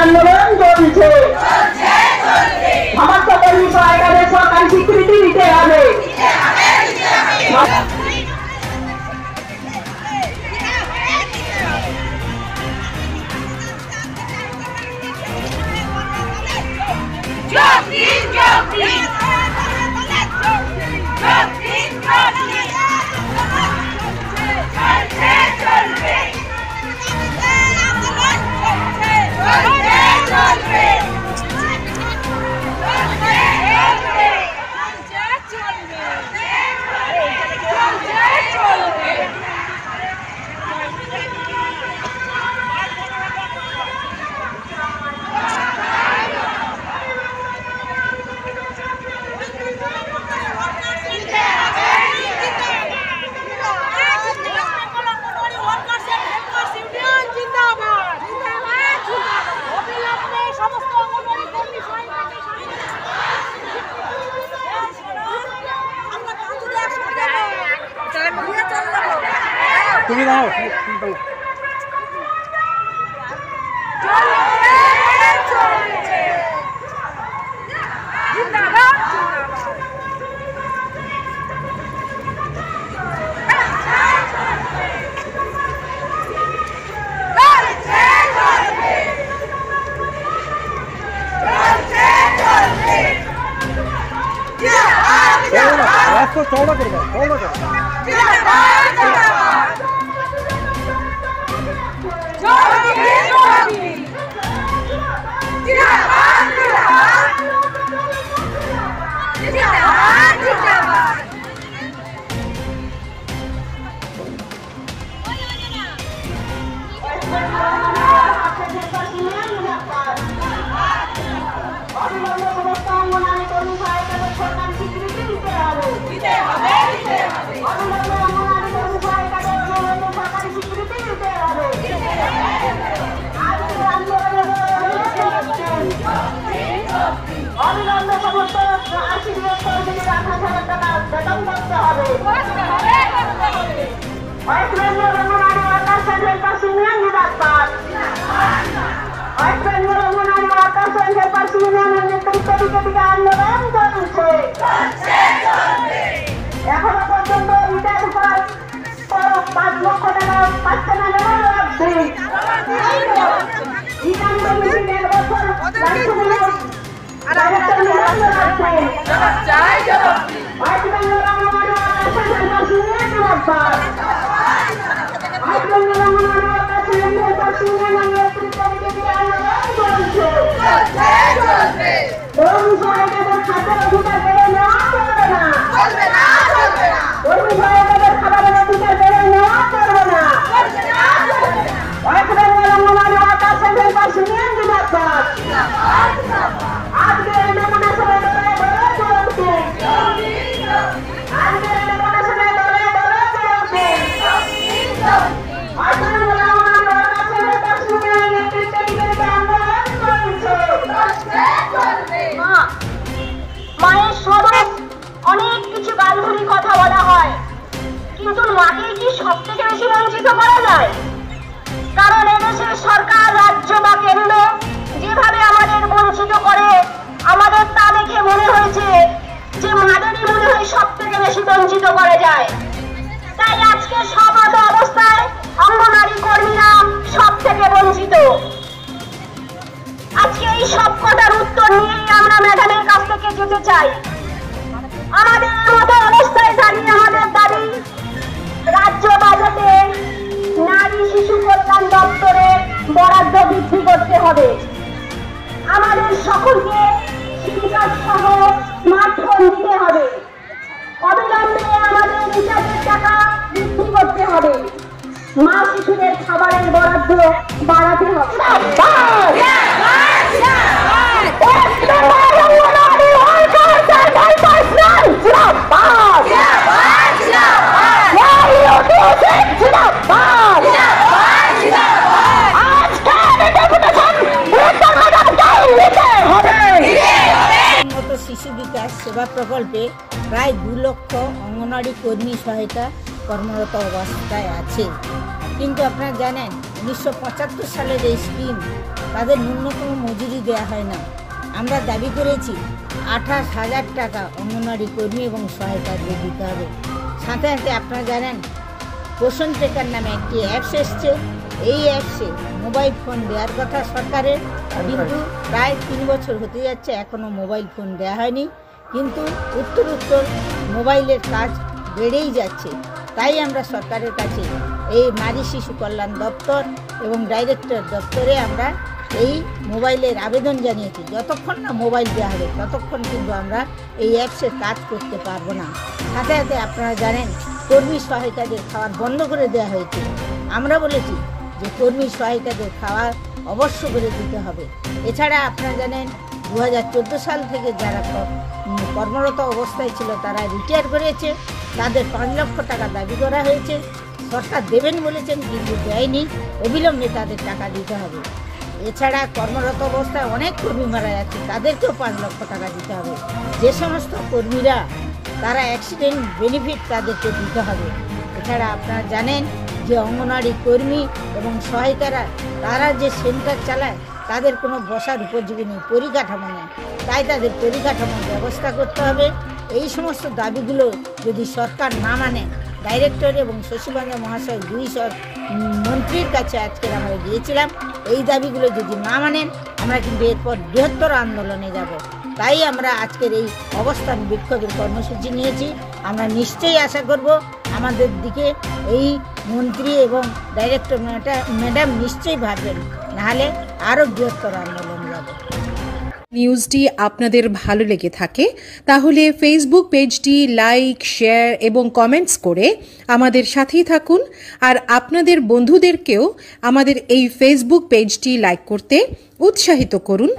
আন্দোলন চলছে। সমস্ত কর্মী সহায়িকাদের সরকারি স্বীকৃতি দিতে হবে। তুমি দাও রাস্তা চওড়া করবা এখনো পর্যন্ত রিটার্ন করার 5 লক্ষ টাকা পাচ্ছে না। মায়ের স্বরূপ অনেক কিছু গালঘুরি কথা বলা হয়, কিন্তু মাকে কি সব থেকে বেশি বঞ্চিত করা যায়? কারণ এদেশের সরকার, রাজ্য বা কেন্দ্র যেভাবে আমাদের বঞ্চিত করে, আমাদের তা দেখে মনে হয়েছে যে মাদেরই মনে হয় সব থেকে বেশি বঞ্চিত করা যায়। তাই আজকে সব অবস্থায় অঙ্গনারী কর্মীরা সব থেকে বঞ্চিত। আজকে এই সব কথার উত্তর নিয়েই আমরা ম্যাডামের কাছ থেকে যেতে চাই। আমাদের মতো অবস্থায় দাঁড়িয়ে আমাদের দাবি, রাজ্য বাজেটে নারী শিশু কল্যাণ দপ্তরের বরাদ্দ বৃদ্ধি করতে হবে। আমাদের সকলকে শিক্ষার সহ স্মার্টফোন দিতে হবে। অবিলম্বে আমাদের রিচার্জের টাকা বৃদ্ধি করতে হবে। মা শিশুদের খাবারের বরাদ্দ বাড়াতে হবে। শিশু বিকাশ সেবা প্রকল্পে প্রায় 2 লক্ষ অঙ্গনওয়াড়ি কর্মী সহায়তা কর্মরত অবস্থায় আছে। কিন্তু আপনারা জানেন 1975 সালের এই স্কিম তাদের ন্যূনতম মজুরি দেওয়া হয় না। আমরা দাবি করেছি 28,000 টাকা অঙ্গনওয়াড়ি কর্মী এবং সহায়িকাদের দিতে হবে। সাথে সাথে আপনারা জানেন পোষণ ট্রেকার নামে একটি অ্যাপস এসছে। এই অ্যাপসে মোবাইল ফোন দেওয়ার কথা সরকারের, কিন্তু প্রায় 3 বছর হতে যাচ্ছে এখনও মোবাইল ফোন দেওয়া হয়নি। কিন্তু উত্তর মোবাইলের কাজ বেড়েই যাচ্ছে। তাই আমরা সরকারের কাছে এই নারী শিশু কল্যাণ দপ্তর এবং ডাইরেক্টর দপ্তরে আমরা এই মোবাইলের আবেদন জানিয়েছি। যতক্ষণ না মোবাইল দেওয়া হবে ততক্ষণ কিন্তু আমরা এই অ্যাপসের কাজ করতে পারবো না। সাথে সাথে আপনারা জানেন কর্মী সহায়িকাদের খাওয়ার বন্ধ করে দেওয়া হয়েছে। আমরা বলেছি যে কর্মী সহায়িকাদের খাওয়া অবশ্য করে দিতে হবে। এছাড়া আপনারা জানেন 2014 সাল থেকে যারা কর্মরত অবস্থায় ছিল তারা রিটায়ার করেছে, তাদের 5 লক্ষ টাকা দাবি করা হয়েছে। সরকার দেবেন বলেছেন কিন্তু দেয়নি, অবিলম্বে তাদের টাকা দিতে হবে। এছাড়া কর্মরত অবস্থায় অনেক কর্মী মারা যাচ্ছে, তাদেরকেও 5 লক্ষ টাকা দিতে হবে। যে সমস্ত কর্মীরা তারা অ্যাক্সিডেন্ট বেনিফিট তাদেরকে দিতে হবে। এছাড়া আপনারা জানেন যে অঙ্গনওয়াড়ি কর্মী এবং সহায়িকারা তারা যে সেন্টার চালায় তাদের কোনো বসার উপযোগী নেই, পরিকাঠামো নেই। তাই তাদের পরিকাঠামোর ব্যবস্থা করতে হবে। এই সমস্ত দাবিগুলো যদি সরকার না মানে, ডাইরেক্টর এবং শশীভঞ্জ মহাশয় 2 মন্ত্রীর কাছে আজকের আমরা গিয়েছিলাম, এই দাবিগুলো যদি না মানেন আমরা কিন্তু এরপর বৃহত্তর আন্দোলনে যাব। তাই আমরা আজকের এই অবস্থান বিক্ষোভের কর্মসূচি নিয়েছি। আমরা নিশ্চয়ই আশা করব আমাদের দিকে এই মন্ত্রী এবং ডাইরেক্টর ম্যাডাম নিশ্চয়ই ভাববেন, নাহলে আরও বৃহত্তর আন্দোলন যাব। নিউজটি আপনাদের ভালো লেগে থাকে তাহলে ফেসবুক পেজটি লাইক, শেয়ার এবং কমেন্টস করে আমাদের সাথেই থাকুন। আর আপনাদের বন্ধুদেরকেও আমাদের এই ফেসবুক পেজটি লাইক করতে উৎসাহিত করুন।